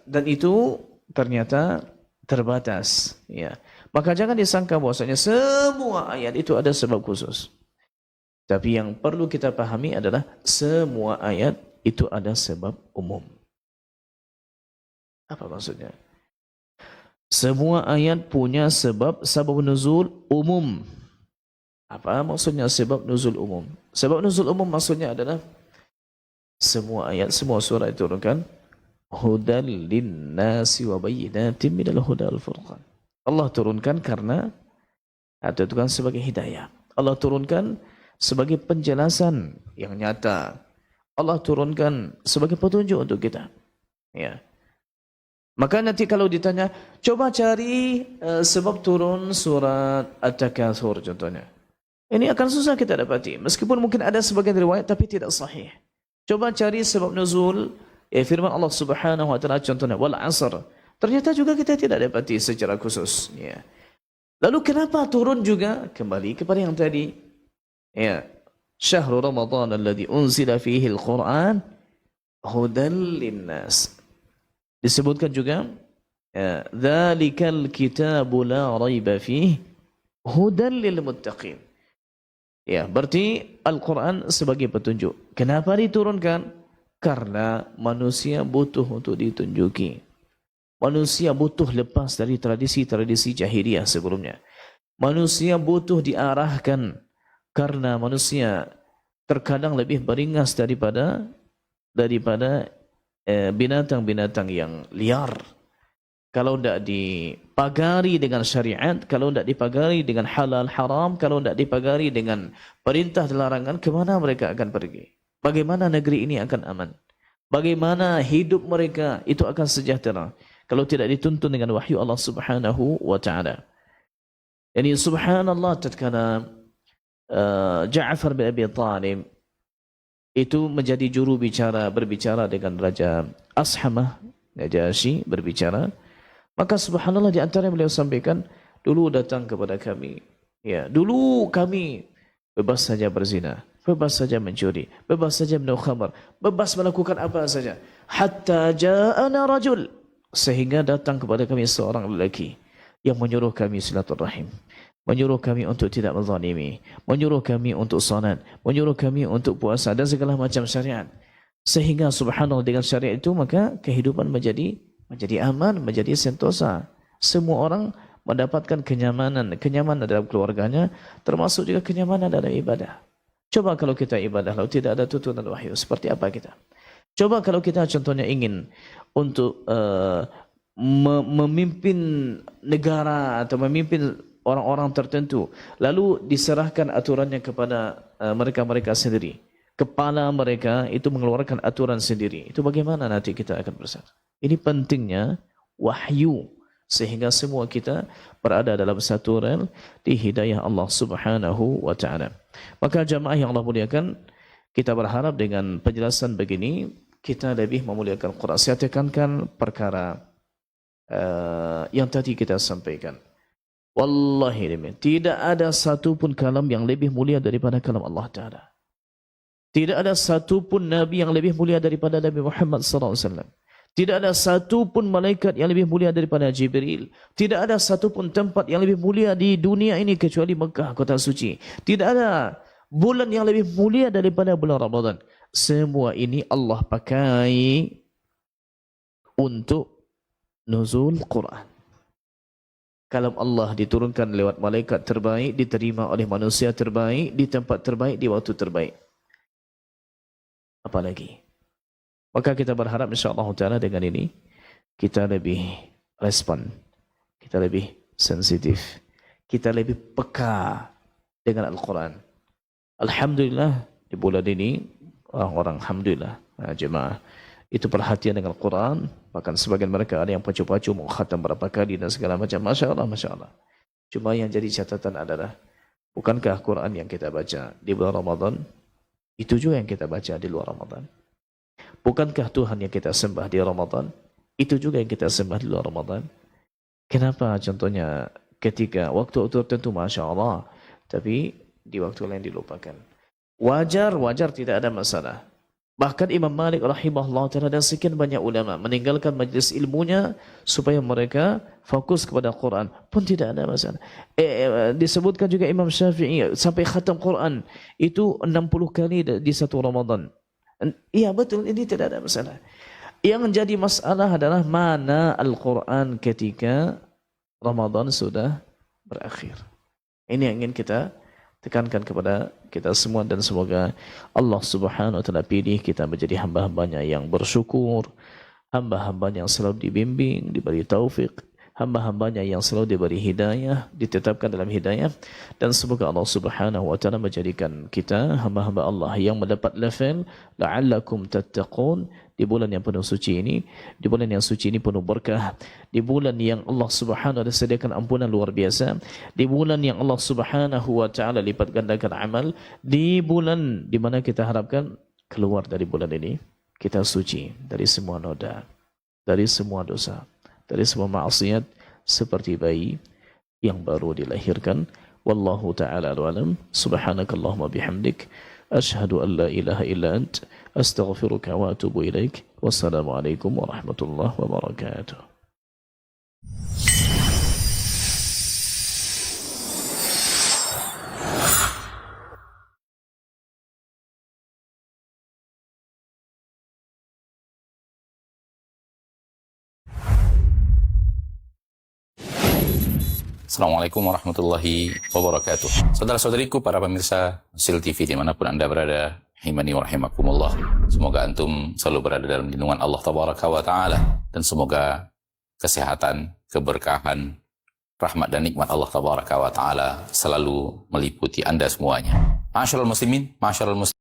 dan itu ternyata terbatas. Ya. Maka jangan disangka bahwasanya semua ayat itu ada sebab khusus. Tapi yang perlu kita pahami adalah semua ayat itu ada sebab umum. Apa maksudnya? Semua ayat punya sebab nuzul umum. Apa maksudnya sebab nuzul umum? Sebab nuzul umum maksudnya adalah semua ayat, semua surah diturunkan hudal linnasi wa bayyinatin minal huda wal furqan. Allah turunkan karena atau itu kan sebagai hidayah. Allah turunkan sebagai penjelasan yang nyata. Allah turunkan sebagai petunjuk untuk kita. Ya. Maka nanti kalau ditanya, coba cari sebab turun surat At-Takatsur contohnya. Ini akan susah kita dapati. Meskipun mungkin ada sebagian riwayat tapi tidak sahih. Coba cari sebab nuzul firman Allah Subhanahu wa taala contohnya wal 'asr. Ternyata juga kita tidak dapati secara khusus, ya. Lalu kenapa turun juga? Kembali kepada yang tadi. Ya. Syahrul Ramadan alladzi unzila fihi al-Qur'an hudan lin-nas. Disebutkan juga dzalikal kitabu la raiba fihi hudan lil muttaqin. Ya, berarti Al-Qur'an sebagai petunjuk. Kenapa diturunkan? Karena manusia butuh untuk ditunjuki. Manusia butuh lepas dari tradisi-tradisi jahiliyah sebelumnya. Manusia butuh diarahkan karena manusia terkadang lebih beringas daripada binatang-binatang yang liar. Kalau tidak dipagari dengan syariat, kalau tidak dipagari dengan halal haram, kalau tidak dipagari dengan perintah dan larangan, kemana mereka akan pergi? Bagaimana negeri ini akan aman? Bagaimana hidup mereka itu akan sejahtera kalau tidak dituntun dengan wahyu Allah Subhanahu wa taala? Yani subhanallah, tatkala Ja'far bin Abi Thalib itu menjadi juru bicara, berbicara dengan Raja Ashamah Najasyi, berbicara, maka subhanallah di antara yang beliau sampaikan, dulu datang kepada kami, ya, dulu kami bebas saja berzina, bebas saja mencuri, bebas saja minum khamar, bebas melakukan apa saja. Hatta ja'ana rajul, sehingga datang kepada kami seorang lelaki yang menyuruh kami silaturahim, menyuruh kami untuk tidak menzalimi, menyuruh kami untuk salat, menyuruh kami untuk puasa dan segala macam syariat. Sehingga subhanallah dengan syariat itu maka kehidupan menjadi aman, menjadi sentosa. Semua orang mendapatkan kenyamanan dalam keluarganya, termasuk juga kenyamanan dalam ibadah. Coba kalau kita ibadah lalu tidak ada tuntunan wahyu, seperti apa kita? Coba kalau kita contohnya ingin untuk memimpin negara atau memimpin orang-orang tertentu, lalu diserahkan aturannya kepada mereka-mereka sendiri. Kepala mereka itu mengeluarkan aturan sendiri. Itu bagaimana nanti kita akan bersatu? Ini pentingnya wahyu, sehingga semua kita berada dalam satu rel di hidayah Allah Subhanahu wa taala. Maka jamaah yang Allah muliakan, kita berharap dengan penjelasan begini kita lebih memuliakan Quran. Saya tekankan perkara yang tadi kita sampaikan. Wallahi tidak ada satu pun kalam yang lebih mulia daripada kalam Allah Taala. Tidak ada satu pun nabi yang lebih mulia daripada Nabi Muhammad sallallahu alaihi wasallam. Tidak ada satu pun malaikat yang lebih mulia daripada Jibril. Tidak ada satu pun tempat yang lebih mulia di dunia ini kecuali Mekah, kota suci. Tidak ada bulan yang lebih mulia daripada bulan Ramadan. Semua ini Allah pakai untuk nuzul Quran. Kalam Allah diturunkan lewat malaikat terbaik, diterima oleh manusia terbaik, di tempat terbaik, di waktu terbaik. Apalagi? Maka kita berharap insyaAllah ta'ala dengan ini kita lebih respon, kita lebih sensitif, kita lebih peka dengan Al-Quran. Alhamdulillah di bulan ini orang-orang alhamdulillah jemaah itu perhatian dengan Al-Quran, bahkan sebagian mereka ada yang pacu-pacu mau khatam berapa kali dan segala macam. Masya Allah, Masya Allah. Cuma yang jadi catatan adalah, bukankah Quran yang kita baca di bulan Ramadan itu juga yang kita baca di luar Ramadan? Bukankah Tuhan yang kita sembah di Ramadan itu juga yang kita sembah di luar Ramadan? Kenapa contohnya ketika waktu tertentu Masya Allah, tapi di waktu lain dilupakan? Wajar tidak ada masalah. Bahkan Imam Malik rahimahullah ta'ala dan sekian banyak ulama meninggalkan majlis ilmunya supaya mereka fokus kepada Quran pun tidak ada masalah. Disebutkan juga Imam Syafi'i sampai khatam Quran itu 60 kali di satu Ramadan. Iya betul, ini tidak ada masalah. Yang menjadi masalah adalah mana Al-Quran ketika Ramadan sudah berakhir. Ini yang ingin kita tekankan kepada kita semua, dan semoga Allah Subhanahu wa taala pilih kita menjadi hamba-hambanya yang bersyukur, hamba-hambanya yang selalu dibimbing, diberi taufik, hamba-hambanya yang selalu diberi hidayah, ditetapkan dalam hidayah, dan semoga Allah Subhanahu wa taala menjadikan kita hamba-hamba Allah yang mendapat level la'allakum tattaqun di bulan yang penuh suci ini, di bulan yang suci ini penuh berkah, di bulan yang Allah Subhanahu wa taala sediakan ampunan luar biasa, di bulan yang Allah Subhanahu wa taala lipat gandakan amal, di bulan di mana kita harapkan keluar dari bulan ini kita suci dari semua noda, dari semua dosa, dari semua maksiat, seperti bayi yang baru dilahirkan. Wallahu ta'ala alam. Subhanakallahumma bihamdik, ashhadu an la ilaha illa ant, astaghfiruka wa atubu ilaik. Wassalamualaikum warahmatullahi wabarakatuh. Assalamualaikum warahmatullahi wabarakatuh. Saudara-saudariku, para pemirsa Sil TV dimanapun Anda berada, rahimani wa rahimakumullah. Semoga antum selalu berada dalam lindungan Allah Tabaraka wa Ta'ala, dan semoga kesehatan, keberkahan, rahmat dan nikmat Allah Tabaraka wa Ta'ala selalu meliputi Anda semuanya. Ma'asyiral muslimin, ma'asyiral muslimin.